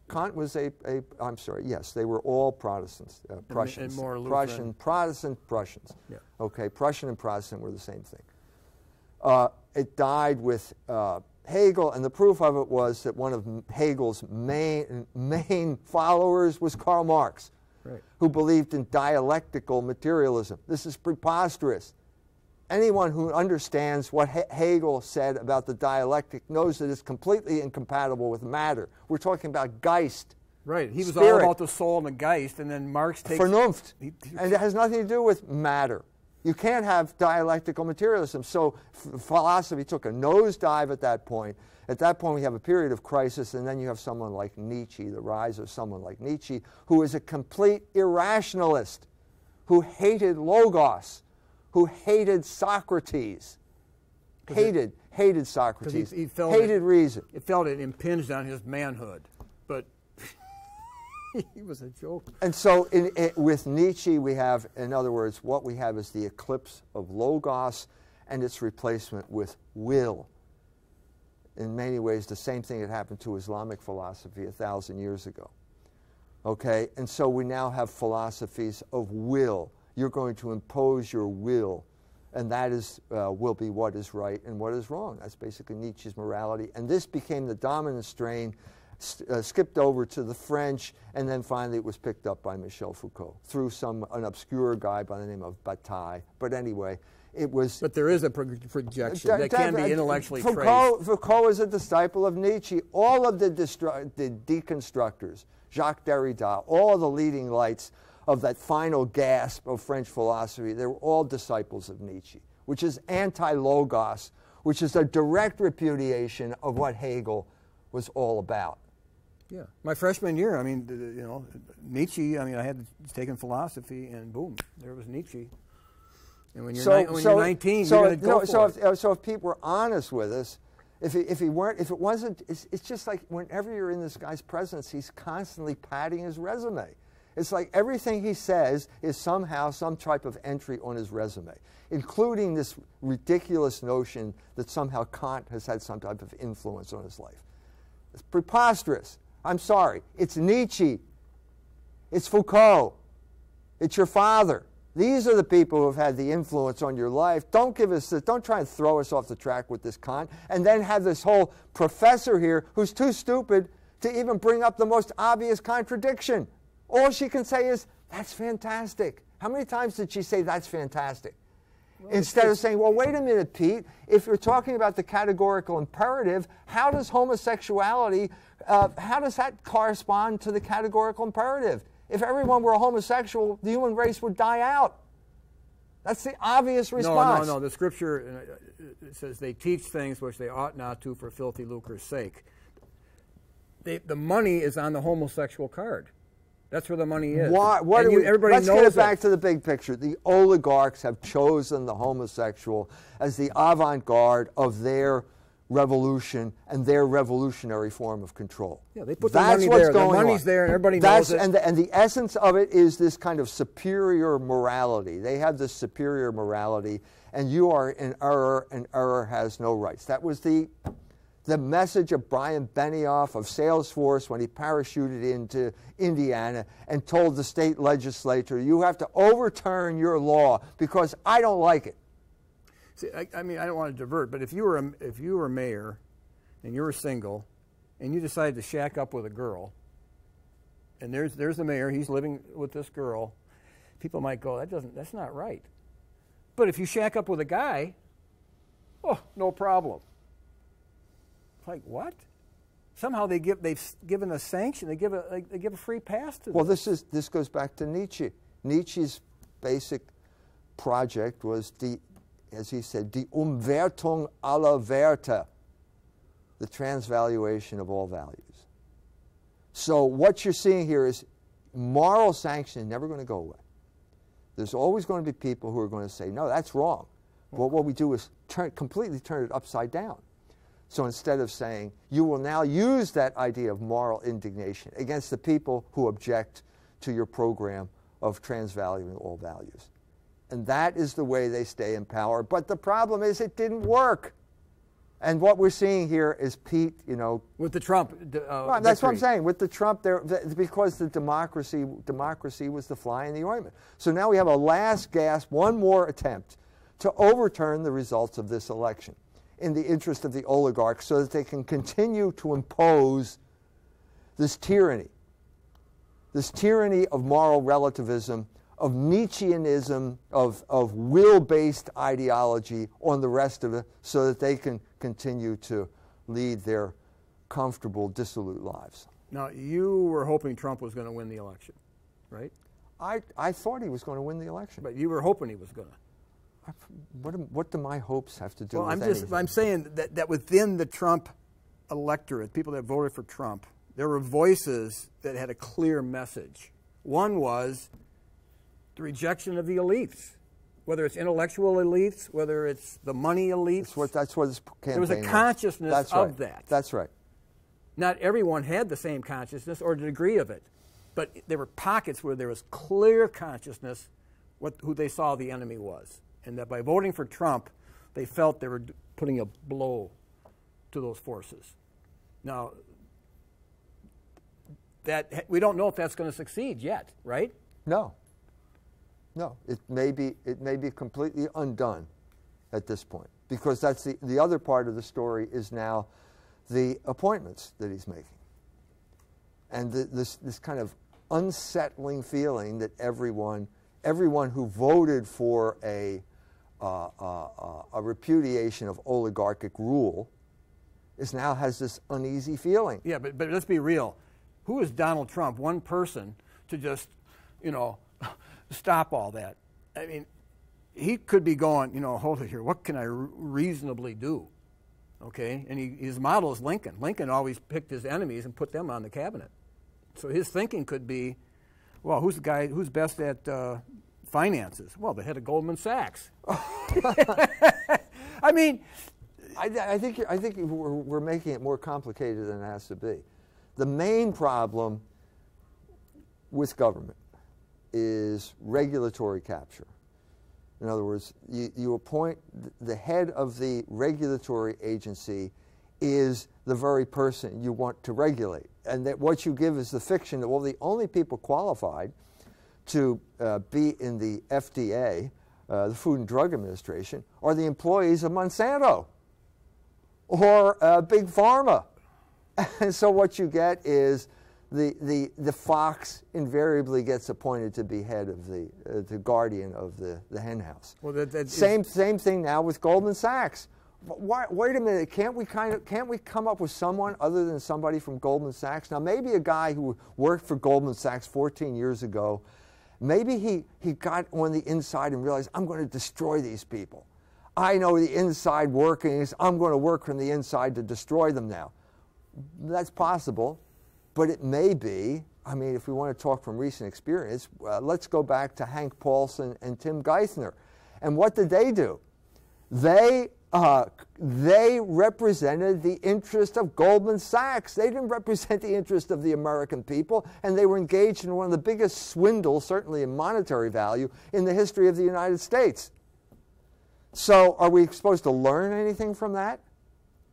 Kant was I'm sorry, yes, they were all Protestants, Prussians. And more Lutheran. Protestant Prussians. Yeah. Okay, Prussian and Protestant were the same thing. It died with Hegel, and the proof of it was that one of Hegel's main followers was Karl Marx, right, who believed in dialectical materialism. This is preposterous. Anyone who understands what Hegel said about the dialectic knows that it's completely incompatible with matter. We're talking about Geist. Right. He was spirit, all about the soul and the Geist, and then Marx takes... Vernunft. And it has nothing to do with matter. You can't have dialectical materialism. So philosophy took a nosedive at that point. At that point, we have a period of crisis, and then you have someone like Nietzsche, the rise of someone like Nietzsche, who is a complete irrationalist, who hated Logos, who hated Socrates, hated Socrates, he felt hated reason. It felt it impinged on his manhood, but he was a joke. And so with Nietzsche, we have, in other words, what we have is the eclipse of Logos and its replacement with will. In many ways, the same thing that happened to Islamic philosophy 1,000 years ago. Okay, and so we now have philosophies of will. You're going to impose your will, and that is will be what is right and what is wrong. That's basically Nietzsche's morality. And this became the dominant strain, skipped over to the French, and then finally it was picked up by Michel Foucault through an obscure guy by the name of Bataille. But anyway, it was... But there is a projection that can be intellectually traced. Foucault is a disciple of Nietzsche. All of the deconstructors, Jacques Derrida, all the leading lights of that final gasp of French philosophy, they were all disciples of Nietzsche, which is anti-logos, which is a direct repudiation of what Hegel was all about. Yeah. My freshman year, I mean, Nietzsche, I had taken philosophy, and boom, there was Nietzsche. And when you're 19, you're going to go for it. So if people were honest with us, if it wasn't, it's just like whenever you're in this guy's presence, he's constantly padding his resume. It's like everything he says is somehow some type of entry on his resume, including this ridiculous notion that somehow Kant has had some type of influence on his life. It's preposterous. I'm sorry. It's Nietzsche. It's Foucault. It's your father. These are the people who have had the influence on your life. Don't try and throw us off the track with this Kant, and then have this whole professor here who's too stupid to even bring up the most obvious contradiction. All she can say is, That's fantastic. How many times did she say that's fantastic? Well, Instead of saying, well, wait a minute, Pete, if you're talking about the categorical imperative, how does homosexuality, how does that correspond to the categorical imperative? If everyone were homosexual, the human race would die out. That's the obvious response. No. The scripture it says they teach things which they ought not to for filthy lucre's sake. The money is on the homosexual card. That's where the money is. Let's get it back to the big picture. The oligarchs have chosen the homosexual as the avant-garde of their revolution and their revolutionary form of control. Yeah, they put the money there. The money's there, and everybody knows it. And the essence of it is this kind of superior morality. They have this superior morality, and you are in error, and error has no rights. That was the message of Brian Benioff of Salesforce when he parachuted into Indiana and told the state legislature, you have to overturn your law because I don't like it. See, I mean, I don't want to divert, but if you were a mayor and you were single and you decided to shack up with a girl, and there's the mayor, he's living with this girl, people might go, that's not right. But if you shack up with a guy, oh, no problem. Like what? Somehow they've given a sanction. They give a free pass to. Well, this goes back to Nietzsche. Nietzsche's basic project was as he said, die Umwertung aller Werte, the transvaluation of all values. So what you're seeing here is moral sanction is never going to go away. There's always going to be people who are going to say, no, that's wrong. But what we do is completely turn it upside down. So instead of saying, you will now use that idea of moral indignation against the people who object to your program of transvaluing all values. And that is the way they stay in power. But the problem is it didn't work. And what we're seeing here is Pete, with the Trump well, that's what I'm saying. With the Trump, because the democracy was the fly in the ointment. So now we have a last gasp, one more attempt to overturn the results of this election in the interest of the oligarchs so that they can continue to impose this tyranny of moral relativism, of Nietzscheanism, of will-based ideology on the rest of it so that they can continue to lead their comfortable, dissolute lives. Now, you were hoping Trump was going to win the election, right? I thought he was going to win the election. But you were hoping he was going to. What do my hopes have to do with anything? I'm saying that within the Trump electorate, people that voted for Trump, there were voices that had a clear message. One was the rejection of the elites, whether it's intellectual elites, whether it's the money elites. That's what this campaign There was a consciousness of that. That's right. Not everyone had the same consciousness or the degree of it, but there were pockets where there was clear consciousness who they saw the enemy was. And that by voting for Trump, they felt they were putting a blow to those forces. Now, we don't know if that's going to succeed yet, right? No. It may be completely undone at this point, because that's the other part of the story is now the appointments that he's making, and this kind of unsettling feeling that everyone who voted for a repudiation of oligarchic rule now has this uneasy feeling. Yeah, but let's be real. Who is Donald Trump, one person, to just, stop all that? I mean, he could be going, hold it here, what can I reasonably do? Okay, and his model is Lincoln. Lincoln always picked his enemies and put them on the cabinet. So his thinking could be, well, who's the guy who's best at finances? Well, the head of Goldman Sachs. I mean, I think we're making it more complicated than it has to be. The main problem with government is regulatory capture. In other words, you appoint the head of the regulatory agency is the very person you want to regulate, and that what you give is the fiction that, well, the only people qualified to be in the FDA, the Food and Drug Administration, are the employees of Monsanto or Big Pharma. And so what you get is the fox invariably gets appointed to be head of the guardian of the hen house. Well, same thing now with Goldman Sachs. Wait a minute, can't we come up with someone other than somebody from Goldman Sachs? Now, maybe a guy who worked for Goldman Sachs 14 years ago, maybe he got on the inside and realized, I'm going to destroy these people. I know the inside workings. I'm going to work from the inside to destroy them now. That's possible, but it may be, I mean, if we want to talk from recent experience, let's go back to Hank Paulson and Tim Geithner. And what did they do? They represented the interest of Goldman Sachs. They didn't represent the interest of the American people, and they were engaged in one of the biggest swindles, certainly in monetary value, in the history of the United States. So are we supposed to learn anything from that?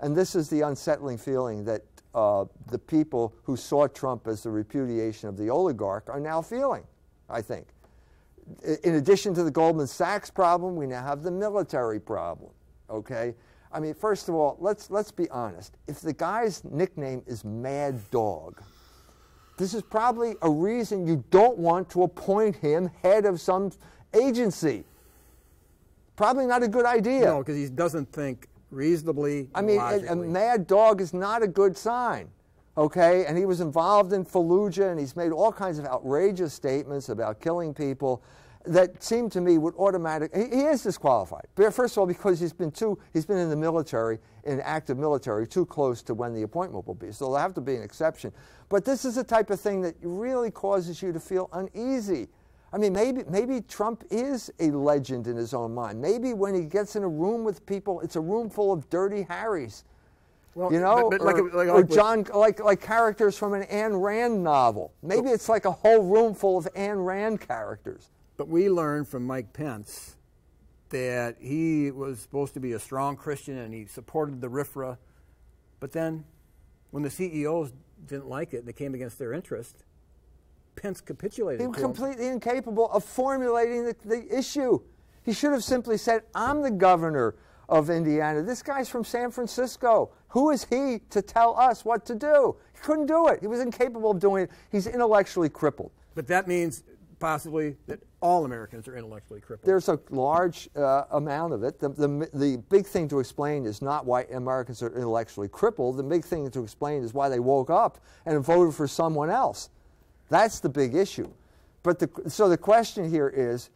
And this is the unsettling feeling that the people who saw Trump as the repudiation of the oligarch are now feeling, I think. In addition to the Goldman Sachs problem, we now have the military problem, okay? I mean, first of all, let's be honest. If the guy's nickname is Mad Dog, this is probably a reason you don't want to appoint him head of some agency. Probably not a good idea. No, because he doesn't think reasonably. I mean, a Mad Dog is not a good sign, okay? And he was involved in Fallujah, and he's made all kinds of outrageous statements about killing people that seem to me would automatically. He is disqualified. First of all, because he's been in the military, in active military, too close to when the appointment will be. So there'll have to be an exception. But this is the type of thing that really causes you to feel uneasy. I mean, maybe Trump is a legend in his own mind. Maybe when he gets in a room with people, it's a room full of dirty Harrys. Well, you know, like characters from an Ayn Rand novel. Maybe it's like a whole room full of Ayn Rand characters. But we learned from Mike Pence that he was supposed to be a strong Christian and he supported the RFRA. But then when the CEOs didn't like it and they came against their interest, Pence capitulated. He was completely incapable of formulating the issue. He should have simply said, I'm the governor of Indiana. This guy's from San Francisco. Who is he to tell us what to do? He couldn't do it. He was incapable of doing it. He's intellectually crippled. But that means possibly that all Americans are intellectually crippled. There's a large amount of it. The big thing to explain is not why Americans are intellectually crippled. The big thing to explain is why they woke up and voted for someone else. That's the big issue. But so the question here is,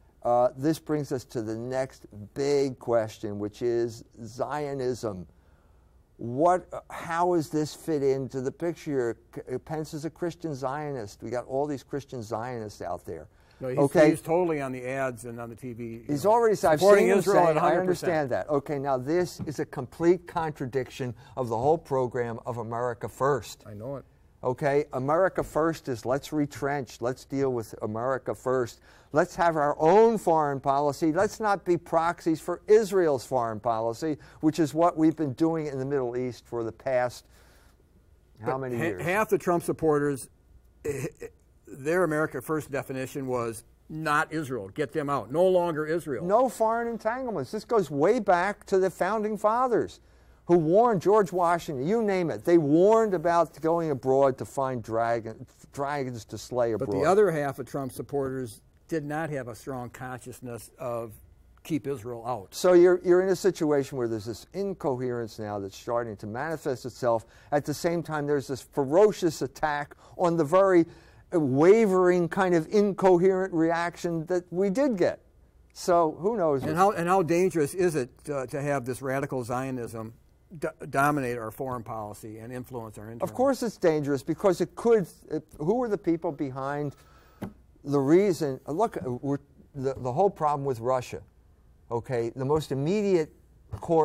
this brings us to the next big question, which is Zionism. How does this fit into the picture? Pence is a Christian Zionist. We got all these Christian Zionists out there. No, he's totally on the ads and on the TV. He's already supporting Israel. I understand that. Okay, now this is a complete contradiction of the whole program of America First. I know it. Okay, America First is let's retrench, let's deal with America first. Let's have our own foreign policy. Let's not be proxies for Israel's foreign policy, which is what we've been doing in the Middle East for the past how many years? Half the Trump supporters, their America First definition was not Israel. Get them out. No longer Israel. No foreign entanglements. This goes way back to the Founding Fathers, who warned George Washington, you name it. They warned about going abroad to find dragons to slay abroad. But the other half of Trump supporters did not have a strong consciousness of keep Israel out. So you're in a situation where there's this incoherence now that's starting to manifest itself. At the same time, there's this ferocious attack on the very wavering kind of incoherent reaction that we did get. So who knows? And how dangerous is it to have this radical Zionism dominate our foreign policy and influence our internal? Of course it's dangerous, because it could. Who are the people behind the reason? Look, the whole problem with Russia, okay, the most immediate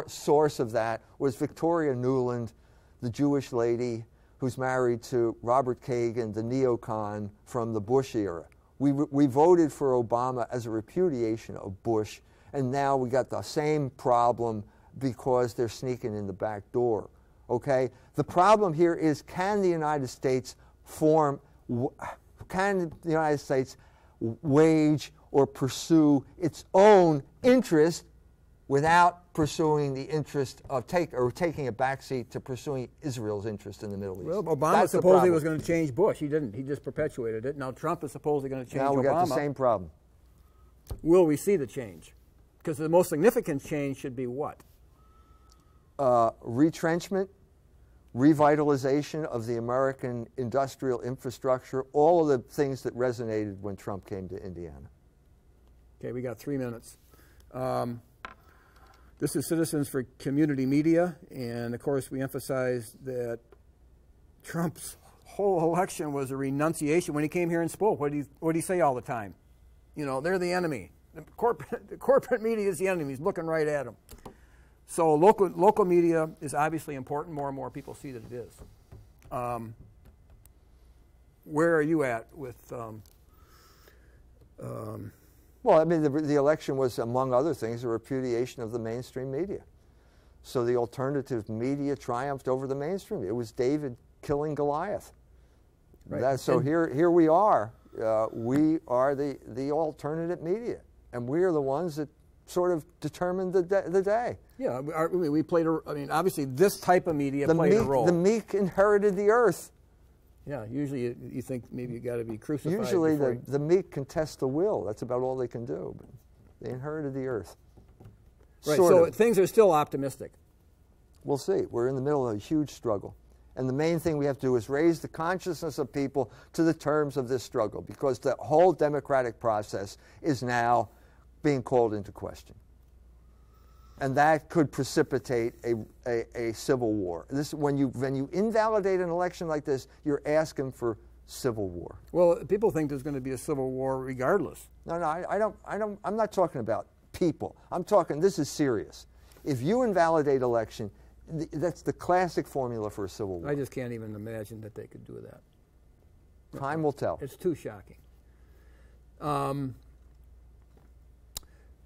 source of that was Victoria Nuland, the Jewish lady who's married to Robert Kagan, the neocon from the Bush era. We voted for Obama as a repudiation of Bush, and now we got the same problem because they're sneaking in the back door, okay? The problem here is, can the United States wage or pursue its own interest without pursuing the interest of taking a backseat to pursuing Israel's interest in the Middle East. Well, Obama supposedly was going to change Bush. He didn't. He just perpetuated it. Now Trump is supposedly going to change Obama. Now we got the same problem. Will we see the change? Because the most significant change should be what? Retrenchment, revitalization of the American industrial infrastructure, all of the things that resonated when Trump came to Indiana. Okay, we got 3 minutes. This is Citizens for Community Media, and of course we emphasize that Trump's whole election was a renunciation. When he came here and spoke, what did he say all the time? You know, they're the enemy. The corporate media is the enemy. He's looking right at them. So local media is obviously important. More and more people see that it is. Where are you at with... Well, I mean, the election was, among other things, a repudiation of the mainstream media. So the alternative media triumphed over the mainstream. It was David killing Goliath. Right. So here we are. We are the alternative media, and we are the ones that sort of determined the day. Yeah, we played I mean, obviously this type of media played a role. The meek inherited the earth. Yeah, usually you think maybe you got to be crucified. Usually the meek contest the will. That's about all they can do. But they inherited the earth. Right, sort so of. things are still optimistic. We'll see. We're in the middle of a huge struggle. And the main thing we have to do is raise the consciousness of people to the terms of this struggle, because the whole democratic process is now being called into question. And that could precipitate a civil war. When you invalidate an election like this, you're asking for civil war. Well, people think there's going to be a civil war regardless. No, I'm not talking about people. I'm talking, this is serious. If you invalidate election, that's the classic formula for a civil war. I just can't even imagine that they could do that. Time will tell. It's too shocking.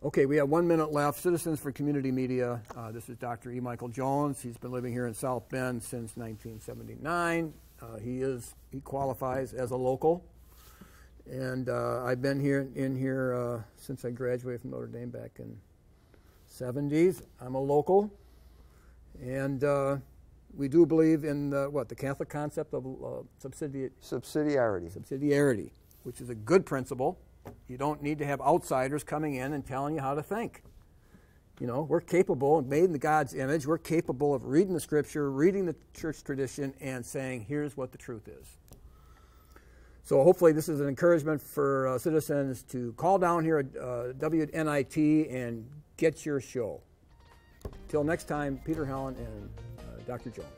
Okay, we have 1 minute left. Citizens for Community Media. This is Dr. E. Michael Jones. He's been living here in South Bend since 1979. He qualifies as a local, and I've been here since I graduated from Notre Dame back in '70s. I'm a local, and we do believe in the Catholic concept of subsidiarity, which is a good principle. You don't need to have outsiders coming in and telling you how to think. You know, we're capable, made in God's image, we're capable of reading the Scripture, reading the church tradition, and saying, here's what the truth is. So hopefully this is an encouragement for citizens to call down here at WNIT and get your show. Till next time, Peter Helland and Dr. Jones.